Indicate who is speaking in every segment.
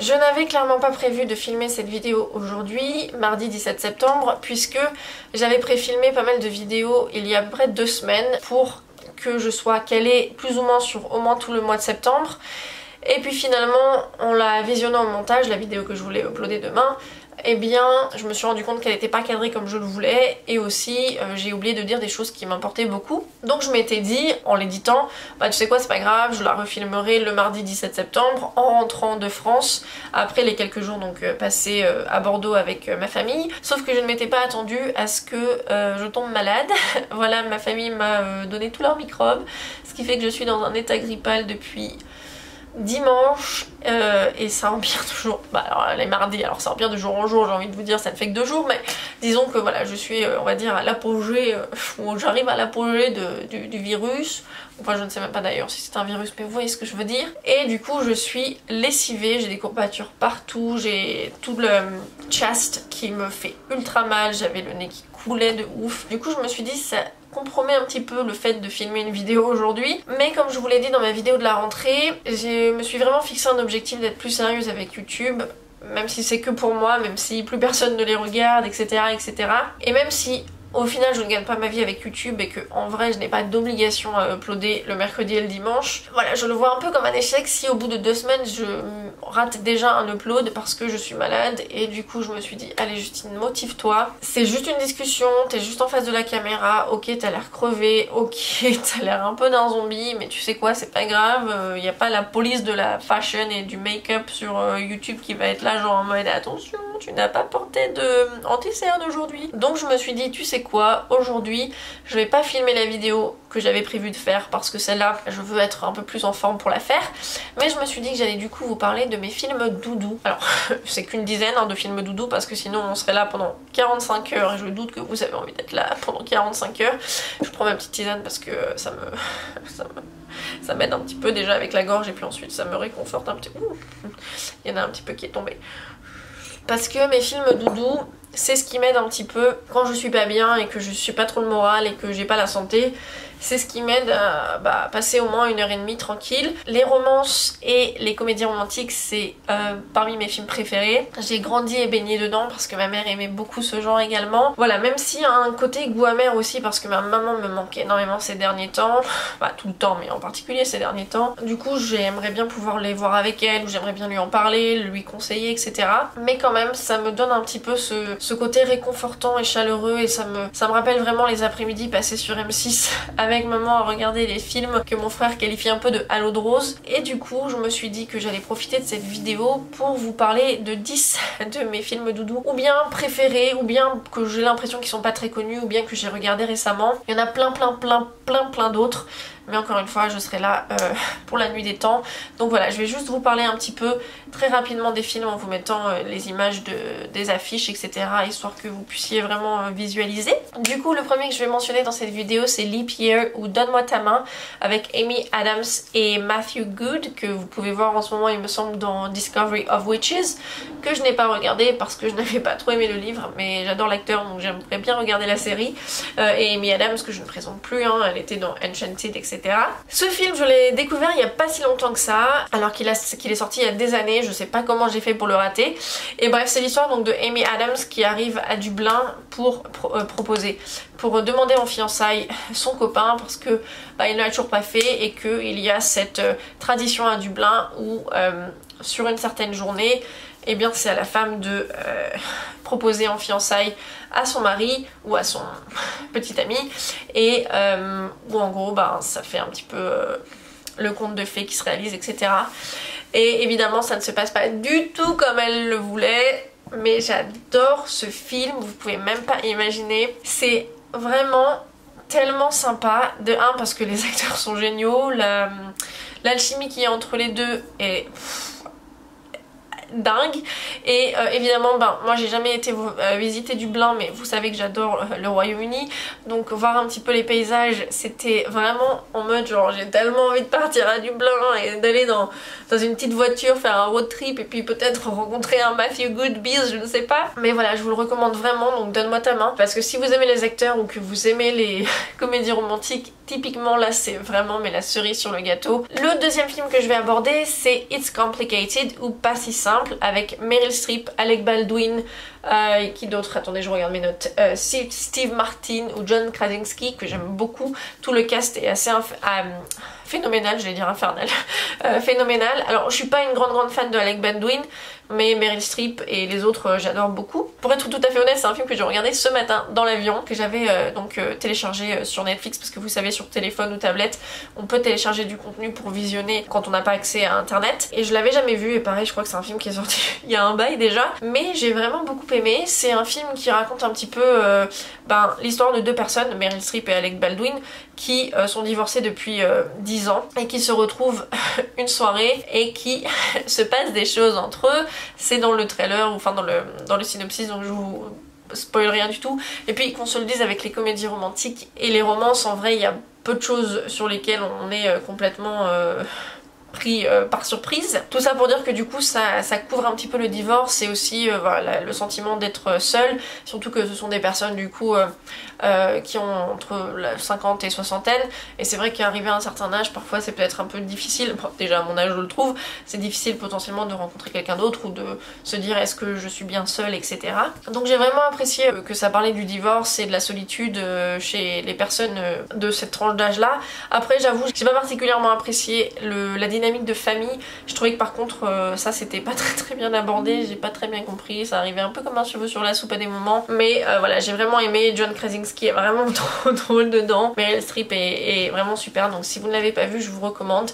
Speaker 1: Je n'avais clairement pas prévu de filmer cette vidéo aujourd'hui, mardi 17 septembre, puisque j'avais préfilmé pas mal de vidéos il y a à peu près 2 semaines pour que je sois calée plus ou moins sur au moins tout le mois de septembre. Et puis finalement, en la visionnant au montage, la vidéo que je voulais uploader demain, eh bien je me suis rendu compte qu'elle n'était pas cadrée comme je le voulais, et aussi j'ai oublié de dire des choses qui m'importaient beaucoup. Donc je m'étais dit en l'éditant, bah tu sais quoi, c'est pas grave, je la refilmerai le mardi 17 septembre en rentrant de France après les quelques jours donc passés à Bordeaux avec ma famille. Sauf que je ne m'étais pas attendue à ce que je tombe malade. Voilà, ma famille m'a donné tous leurs microbes, ce qui fait que je suis dans un état grippal depuis dimanche et ça empire toujours. Bah alors les mardis, alors ça empire de jour en jour, j'ai envie de vous dire, ça ne fait que 2 jours, mais disons que voilà, je suis on va dire à l'apogée, où j'arrive à l'apogée du virus. Enfin je ne sais même pas d'ailleurs si c'est un virus, mais vous voyez ce que je veux dire. Et du coup je suis lessivée, j'ai des courbatures partout, j'ai tout le chest qui me fait ultra mal, j'avais le nez qui coulait de ouf. Du coup je me suis dit ça compromet un petit peu le fait de filmer une vidéo aujourd'hui, mais comme je vous l'ai dit dans ma vidéo de la rentrée, je me suis vraiment fixé un objectif d'être plus sérieuse avec YouTube, même si c'est que pour moi, même si plus personne ne les regarde, etc. etc. Et même si au final je ne gagne pas ma vie avec YouTube et que en vrai je n'ai pas d'obligation à uploader le mercredi et le dimanche, voilà, je le vois un peu comme un échec si au bout de 2 semaines je rate déjà un upload parce que je suis malade. Et du coup je me suis dit allez Justine, motive-toi, c'est juste une discussion, t'es juste en face de la caméra, ok t'as l'air crevé, ok t'as l'air un peu d'un zombie, mais tu sais quoi, c'est pas grave, y a pas la police de la fashion et du make-up sur YouTube qui va être là genre en mode attention tu n'as pas porté de anti-cerne aujourd'hui. Donc je me suis dit tu sais quoi, aujourd'hui je vais pas filmer la vidéo que j'avais prévu de faire parce que celle-là je veux être un peu plus en forme pour la faire, mais je me suis dit que j'allais du coup vous parler de mes films doudou. Alors c'est qu'une dizaine de films doudou parce que sinon on serait là pendant 45 heures et je doute que vous avez envie d'être là pendant 45 heures. Je prends ma petite tisane parce que ça m'aide un petit peu déjà avec la gorge et puis ensuite ça me réconforte un petit peu. Il y en a un petit peu qui est tombé. Parce que mes films doudou, c'est ce qui m'aide un petit peu quand je suis pas bien et que je suis pas trop le moral et que j'ai pas la santé. C'est ce qui m'aide à passer au moins 1h30 tranquille. Les romances et les comédies romantiques, c'est parmi mes films préférés. J'ai grandi et baigné dedans parce que ma mère aimait beaucoup ce genre également. Voilà, même s'il y a un côté goût amer aussi parce que ma maman me manquait énormément ces derniers temps. Bah tout le temps, mais en particulier ces derniers temps. Du coup j'aimerais bien pouvoir les voir avec elle, ou j'aimerais bien lui en parler, lui conseiller, etc. Mais quand même ça me donne un petit peu ce côté réconfortant et chaleureux, et ça me rappelle vraiment les après-midi passés sur M6 avec maman à regarder les films que mon frère qualifie un peu de Halo de Rose. Et du coup je me suis dit que j'allais profiter de cette vidéo pour vous parler de 10 de mes films doudou, ou bien préférés, ou bien que j'ai l'impression qu'ils sont pas très connus, ou bien que j'ai regardé récemment. Il y en a plein d'autres, mais encore une fois je serai là pour la nuit des temps. Donc voilà, je vais juste vous parler un petit peu très rapidement des films en vous mettant les images des affiches, etc., histoire que vous puissiez vraiment visualiser. Du coup le premier que je vais mentionner dans cette vidéo c'est Leap Year ou Donne-moi ta main avec Amy Adams et Matthew Good, que vous pouvez voir en ce moment il me semble dans Discovery of Witches, que je n'ai pas regardé parce que je n'avais pas trop aimé le livre, mais j'adore l'acteur donc j'aimerais bien regarder la série. Et Amy Adams que je ne présente plus, hein, elle était dans Enchanted, etc. Ce film je l'ai découvert il y a pas si longtemps que ça, alors qu'il est sorti il y a des années, je sais pas comment j'ai fait pour le rater. Et bref, c'est l'histoire donc de Amy Adams qui arrive à Dublin pour pour demander en fiançailles son copain parce que il ne l'a toujours pas fait, et qu'il y a cette tradition à Dublin où sur une certaine journée, eh bien c'est à la femme de proposer en fiançailles à son mari ou à son petit ami, et où en gros ça fait un petit peu le conte de fées qui se réalise, etc. Et évidemment ça ne se passe pas du tout comme elle le voulait, mais j'adore ce film, vous pouvez même pas imaginer, c'est vraiment tellement sympa. De un parce que les acteurs sont géniaux, l'alchimie qu'il y a entre les deux est dingue, et évidemment moi j'ai jamais été visiter Dublin, mais vous savez que j'adore le Royaume-Uni, donc voir un petit peu les paysages c'était vraiment en mode genre j'ai tellement envie de partir à Dublin et d'aller dans une petite voiture faire un road trip et puis peut-être rencontrer un Matthew Goodbees, je ne sais pas, mais voilà je vous le recommande vraiment. Donc Donne-moi ta main, parce que si vous aimez les acteurs ou que vous aimez les comédies romantiques, typiquement là c'est vraiment mais la cerise sur le gâteau. Le deuxième film que je vais aborder c'est It's Complicated ou Pas si simple, exemple, avec Meryl Streep, Alec Baldwin, qui d'autre? Attendez, je regarde mes notes. Steve Martin ou John Krasinski, que j'aime beaucoup. Tout le cast est assez phénoménal, j'allais dire infernal. Phénoménal. Alors, je suis pas une grande fan de Alec Baldwin, mais Meryl Streep et les autres, j'adore beaucoup. Pour être tout à fait honnête, c'est un film que j'ai regardé ce matin dans l'avion, que j'avais téléchargé sur Netflix, parce que vous savez, sur téléphone ou tablette, on peut télécharger du contenu pour visionner quand on n'a pas accès à internet. Et je l'avais jamais vu, et pareil, je crois que c'est un film qui est sorti il y a un bail déjà, mais j'ai vraiment beaucoup aimé. C'est un film qui raconte un petit peu l'histoire de deux personnes, Meryl Streep et Alec Baldwin, qui sont divorcés depuis 10 ans et qui se retrouvent une soirée et qui se passe des choses entre eux. C'est dans le trailer, ou enfin dans le synopsis, donc je vous spoil rien du tout. Et puis qu'on se le dise, avec les comédies romantiques et les romances, en vrai il y a peu de choses sur lesquelles on est complètement pris par surprise. Tout ça pour dire que du coup ça couvre un petit peu le divorce et aussi voilà, le sentiment d'être seul, surtout que ce sont des personnes du coup qui ont entre la 50 et soixantaine, et c'est vrai qu'arrivé à un certain âge, parfois c'est peut-être un peu difficile, bon, déjà à mon âge je le trouve, c'est difficile potentiellement de rencontrer quelqu'un d'autre ou de se dire est-ce que je suis bien seule, etc. Donc j'ai vraiment apprécié que ça parlait du divorce et de la solitude chez les personnes de cette tranche d'âge là. Après j'avoue, j'ai pas particulièrement apprécié la dynamique de famille. Je trouvais que par contre ça c'était pas très bien abordé, j'ai pas très bien compris, ça arrivait un peu comme un cheveu sur la soupe à des moments, mais voilà, j'ai vraiment aimé. John Krasinski est vraiment trop drôle dedans, Meryl Streep est vraiment super, donc si vous ne l'avez pas vu, je vous recommande.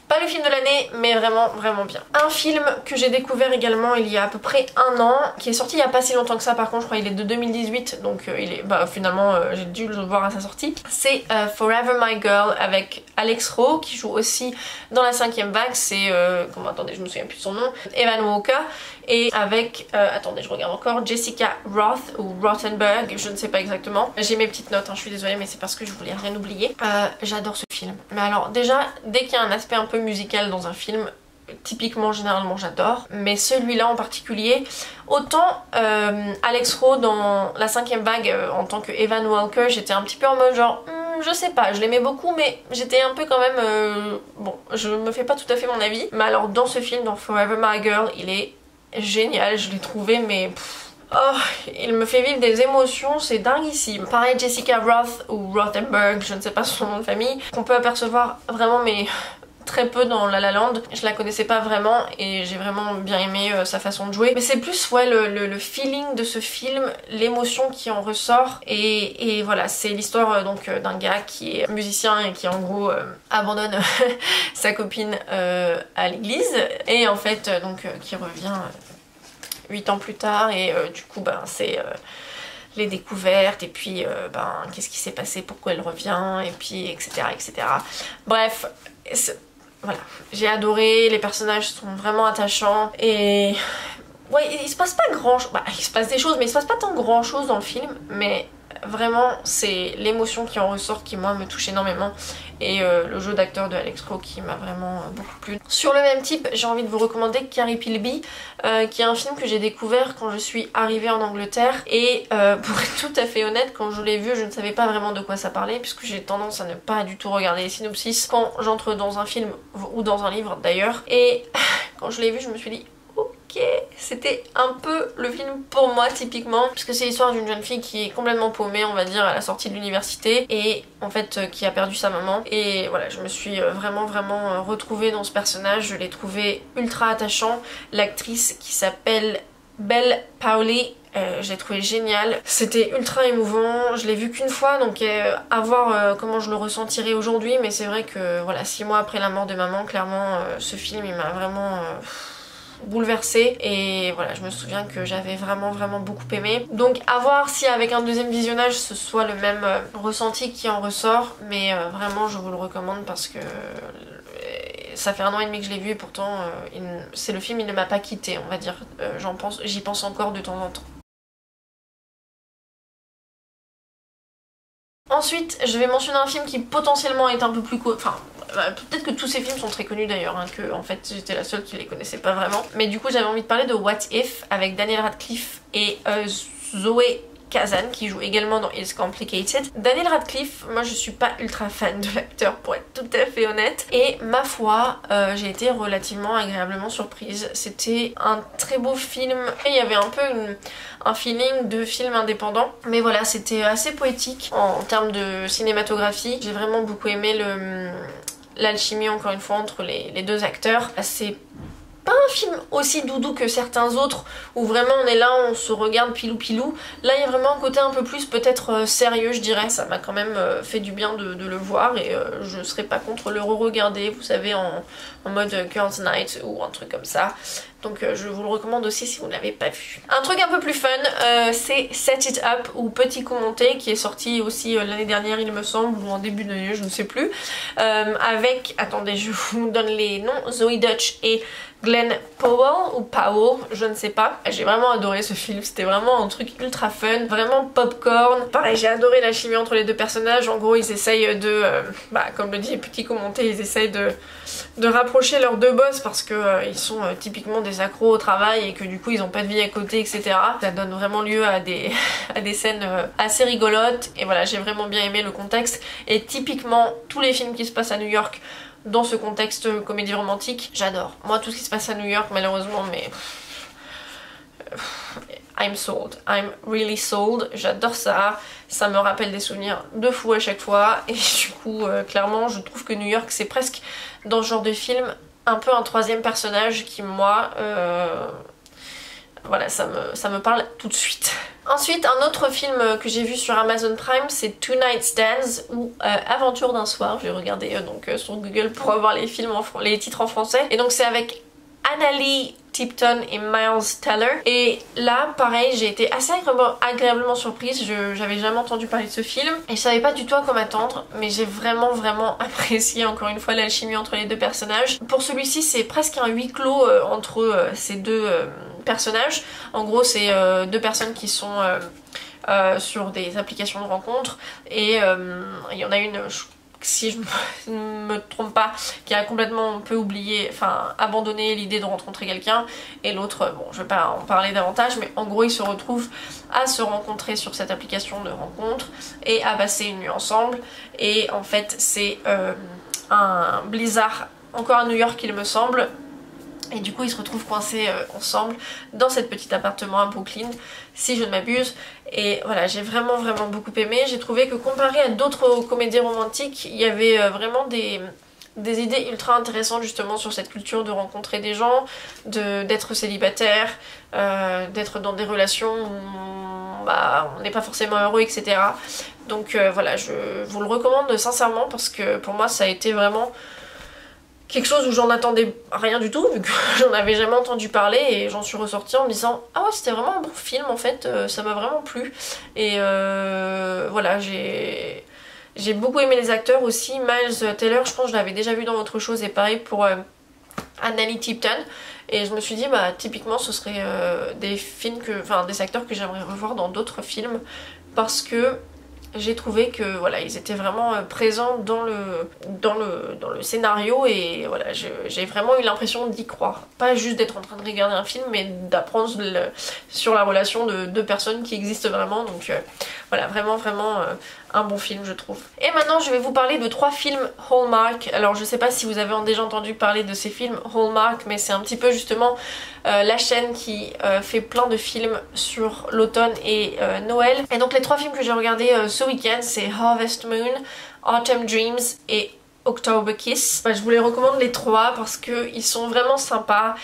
Speaker 1: Pas le film de l'année, mais vraiment bien. Un film que j'ai découvert également il y a à peu près un an, qui est sorti il y a pas si longtemps que ça, par contre je crois qu'il est de 2018, donc il est, finalement j'ai dû le voir à sa sortie. C'est Forever My Girl avec Alex Rowe, qui joue aussi dans La Cinquième Vague, c'est, attendez, je me souviens plus de son nom, Evan Walker, et avec, attendez, je regarde encore, Jessica Roth ou Rothenberg, je ne sais pas exactement. J'ai mes petites notes, hein, je suis désolée, mais c'est parce que je voulais rien oublier. J'adore ce film. Mais alors déjà, dès qu'il y a un aspect un peu musical dans un film, typiquement généralement j'adore, mais celui-là en particulier, autant Alex Rowe dans La Cinquième Vague en tant que Evan Walker, j'étais un petit peu en mode genre je sais pas, je l'aimais beaucoup, mais j'étais un peu quand même bon, je me fais pas tout à fait mon avis. Mais alors dans ce film, dans Forever My Girl, il est génial, je l'ai trouvé mais oh, il me fait vivre des émotions, c'est dinguissime. Pareil, Jessica Roth ou Rothenberg, je ne sais pas son nom de famille, qu'on peut apercevoir vraiment mais très peu dans La La Land. Je la connaissais pas vraiment et j'ai vraiment bien aimé sa façon de jouer. Mais c'est plus ouais le feeling de ce film, l'émotion qui en ressort, et voilà, c'est l'histoire donc d'un gars qui est musicien et qui en gros abandonne sa copine à l'église, et en fait donc qui revient 8 ans plus tard, et du coup c'est les découvertes, et puis qu'est-ce qui s'est passé, pourquoi elle revient, et puis etc. Bref, voilà, j'ai adoré, les personnages sont vraiment attachants, et ouais, il se passe pas grand chose, il se passe des choses, mais il se passe pas tant grand chose dans le film, mais vraiment c'est l'émotion qui en ressort qui moi me touche énormément, et le jeu d'acteur de Alex Rowe qui m'a vraiment beaucoup plu. Sur le même type, j'ai envie de vous recommander Carrie Pilby, qui est un film que j'ai découvert quand je suis arrivée en Angleterre, et pour être tout à fait honnête, quand je l'ai vu je ne savais pas vraiment de quoi ça parlait, puisque j'ai tendance à ne pas du tout regarder les synopsis quand j'entre dans un film ou dans un livre d'ailleurs, et quand je l'ai vu je me suis dit ok, c'était un peu le film pour moi typiquement, puisque c'est l'histoire d'une jeune fille qui est complètement paumée, on va dire, à la sortie de l'université, et en fait qui a perdu sa maman, et voilà, je me suis vraiment retrouvée dans ce personnage, je l'ai trouvé ultra attachant. L'actrice qui s'appelle Belle Powley, je l'ai trouvé géniale, c'était ultra émouvant, je l'ai vu qu'une fois, donc à voir comment je le ressentirai aujourd'hui, mais c'est vrai que voilà, 6 mois après la mort de maman, clairement ce film il m'a vraiment bouleversée, et voilà, je me souviens que j'avais vraiment beaucoup aimé. Donc à voir si avec un deuxième visionnage ce soit le même ressenti qui en ressort, mais vraiment je vous le recommande parce que ça fait 1 an et demi que je l'ai vu, et pourtant c'est le film, il ne m'a pas quitté, on va dire. J'y pense encore de temps en temps. Ensuite, je vais mentionner un film qui potentiellement est un peu plus enfin, peut-être que tous ces films sont très connus d'ailleurs, hein, que en fait j'étais la seule qui les connaissait pas vraiment. Mais du coup j'avais envie de parler de What If avec Daniel Radcliffe et Zoé Kazan qui joue également dans It's Complicated. Daniel Radcliffe, moi je suis pas ultra fan de l'acteur pour être tout à fait honnête, et ma foi j'ai été relativement agréablement surprise. C'était un très beau film, et il y avait un peu un feeling de film indépendant, mais voilà, c'était assez poétique en termes de cinématographie. J'ai vraiment beaucoup aimé l'alchimie encore une fois entre les deux acteurs. C'est pas un film aussi doudou que certains autres où vraiment on est là, on se regarde pilou pilou. Là il y a vraiment un côté un peu plus peut-être sérieux, je dirais. Ça m'a quand même fait du bien de le voir, et je serais pas contre le re-regarder, vous savez, en mode Girls Night ou un truc comme ça. Donc je vous le recommande aussi si vous ne l'avez pas vu. Un truc un peu plus fun, c'est Set It Up ou Petit coup monté, qui est sorti aussi l'année dernière il me semble, ou en début d'année, je ne sais plus. Avec, attendez, je vous donne les noms, Zoe Dutch et Glenn Powell, ou Powell, je ne sais pas. J'ai vraiment adoré ce film, c'était vraiment un truc ultra fun, vraiment popcorn. Pareil, j'ai adoré la chimie entre les deux personnages. En gros ils essayent de, comme le dit Petit coup monté, ils essayent de rapprocher leurs deux boss parce que ils sont typiquement des accros au travail et que du coup ils ont pas de vie à côté, etc. Ça donne vraiment lieu à des scènes assez rigolotes, et voilà, j'ai vraiment bien aimé le contexte. Et typiquement tous les films qui se passent à New York dans ce contexte comédie romantique, j'adore. Moi tout ce qui se passe à New York malheureusement, mais I'm sold, I'm really sold, j'adore ça, ça me rappelle des souvenirs de fou à chaque fois, et du coup clairement je trouve que New York c'est presque dans ce genre de film un peu un troisième personnage qui moi voilà, ça me parle tout de suite. Ensuite, un autre film que j'ai vu sur Amazon Prime, c'est Two Night Stands, ou Aventure d'un soir. J'ai regardé sur Google pour avoir les titres en français. Et donc c'est avec Annalee Tipton et Miles Teller. Et là, pareil, j'ai été assez agréablement surprise. J'avais jamais entendu parler de ce film et je savais pas du tout à quoi m'attendre, mais j'ai vraiment apprécié encore une fois l'alchimie entre les deux personnages. Pour celui-ci, c'est presque un huis clos entre ces deux personnages. En gros, c'est deux personnes qui sont sur des applications de rencontres, et il y en a une, si je ne me trompe pas, qui a complètement un peu oublié, enfin abandonné l'idée de rencontrer quelqu'un, et l'autre, bon je vais pas en parler davantage, mais en gros ils se retrouvent à se rencontrer sur cette application de rencontre et à passer une nuit ensemble. Et en fait c'est un blizzard encore à New York il me semble, et du coup ils se retrouvent coincés ensemble dans cet petit appartement à Brooklyn, si je ne m'abuse. Et voilà, j'ai vraiment beaucoup aimé. J'ai trouvé que comparé à d'autres comédies romantiques, il y avait vraiment des idées ultra intéressantes justement sur cette culture de rencontrer des gens, d'être célibataire, d'être dans des relations où on n'est pas forcément heureux, etc. Donc voilà, je vous le recommande sincèrement, parce que pour moi ça a été vraiment quelque chose où j'en attendais rien du tout, vu que j'en avais jamais entendu parler, et j'en suis ressortie en me disant ah ouais, c'était vraiment un bon film en fait, ça m'a vraiment plu. Et voilà, j'ai beaucoup aimé les acteurs aussi. Miles Teller, je pense que je l'avais déjà vu dans autre chose, et pareil pour Annalee Tipton, et je me suis dit typiquement ce serait des acteurs que j'aimerais revoir dans d'autres films, parce que j'ai trouvé que voilà, ils étaient vraiment présents dans le scénario, et voilà, j'ai vraiment eu l'impression d'y croire. Pas juste d'être en train de regarder un film, mais d'apprendre sur la relation de deux personnes qui existent vraiment. Donc voilà, vraiment un bon film je trouve. Et maintenant je vais vous parler de 3 films Hallmark. Alors je sais pas si vous avez déjà entendu parler de ces films Hallmark, mais c'est un petit peu justement la chaîne qui fait plein de films sur l'automne et Noël. Et donc les 3 films que j'ai regardés ce week-end, c'est Harvest Moon, Autumn Dreams et October Kiss. Je vous les recommande les 3 parce qu'ils sont vraiment sympas.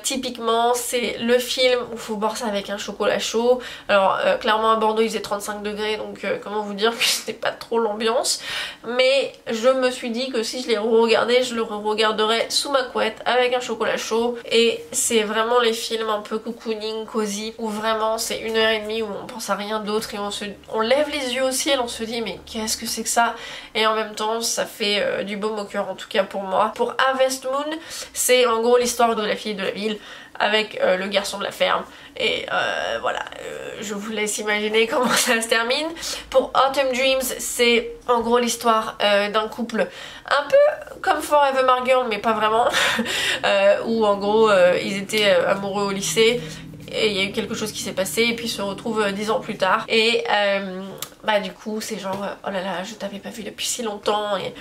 Speaker 1: Typiquement c'est le film où il faut boire ça avec un chocolat chaud. Alors clairement à Bordeaux il faisait 35 degrés, donc comment vous dire que c'était pas trop l'ambiance, mais je me suis dit que si je les re-regardais, je le re-regarderais sous ma couette avec un chocolat chaud. Et c'est vraiment les films un peu cocooning, cosy, où vraiment c'est 1h30 où on pense à rien d'autre, et on lève les yeux au ciel, on se dit mais qu'est-ce que c'est que ça, et en même temps ça fait du baume au cœur, en tout cas pour moi. Pour Harvest Moon, c'est en gros l'histoire de la fille de la ville avec le garçon de la ferme, et voilà, je vous laisse imaginer comment ça se termine. Pour Autumn Dreams, c'est en gros l'histoire d'un couple un peu comme Forever My Girl, mais pas vraiment, où en gros ils étaient amoureux au lycée, et il y a eu quelque chose qui s'est passé et puis ils se retrouvent 10 ans plus tard et bah du coup c'est genre oh là là je t'avais pas vu depuis si longtemps et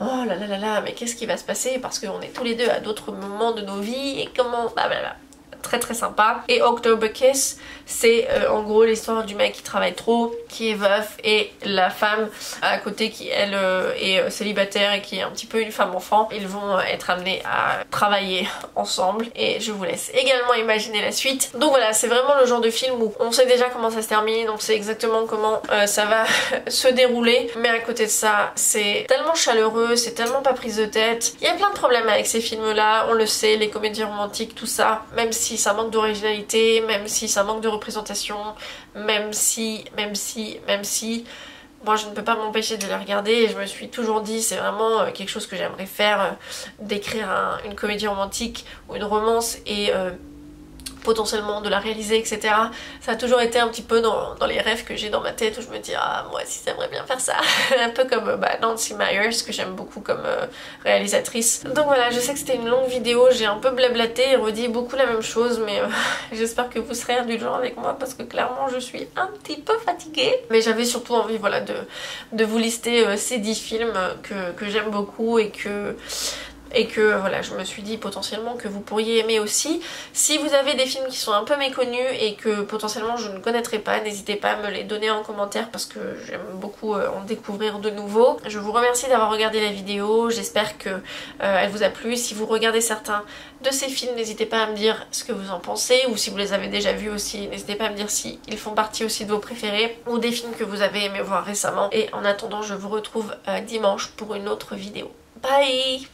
Speaker 1: oh là là là là mais qu'est-ce qui va se passer parce qu'on est tous les deux à d'autres moments de nos vies et comment bah bah bah. Très très sympa. Et October Kiss, c'est en gros l'histoire du mec qui travaille trop, qui est veuf, et la femme à côté qui elle est célibataire et qui est un petit peu une femme enfant. Ils vont être amenés à travailler ensemble et je vous laisse également imaginer la suite. Donc voilà, c'est vraiment le genre de film où on sait déjà comment ça se termine, on sait exactement comment ça va se dérouler, mais à côté de ça c'est tellement chaleureux, c'est tellement pas prise de tête. Il y a plein de problèmes avec ces films là, on le sait, les comédies romantiques, tout ça, même si ça manque d'originalité, même si ça manque de représentation, même si moi je ne peux pas m'empêcher de les regarder et je me suis toujours dit c'est vraiment quelque chose que j'aimerais faire, d'écrire une comédie romantique ou une romance et potentiellement de la réaliser, etc. Ça a toujours été un petit peu dans les rêves que j'ai dans ma tête où je me dis ah moi aussi j'aimerais bien faire ça. Un peu comme Nancy Meyers que j'aime beaucoup comme réalisatrice. Donc voilà, je sais que c'était une longue vidéo, j'ai un peu blablaté et redit beaucoup la même chose mais j'espère que vous serez indulgents avec moi parce que clairement je suis un petit peu fatiguée. Mais j'avais surtout envie voilà de vous lister ces 10 films que j'aime beaucoup et que voilà, je me suis dit potentiellement que vous pourriez aimer aussi. Si vous avez des films qui sont un peu méconnus et que potentiellement je ne connaîtrais pas, n'hésitez pas à me les donner en commentaire parce que j'aime beaucoup en découvrir de nouveaux. Je vous remercie d'avoir regardé la vidéo, j'espère que elle vous a plu. Si vous regardez certains de ces films, n'hésitez pas à me dire ce que vous en pensez, ou si vous les avez déjà vus aussi, n'hésitez pas à me dire si ils font partie aussi de vos préférés ou des films que vous avez aimé voir récemment. Et en attendant, je vous retrouve dimanche pour une autre vidéo. Bye!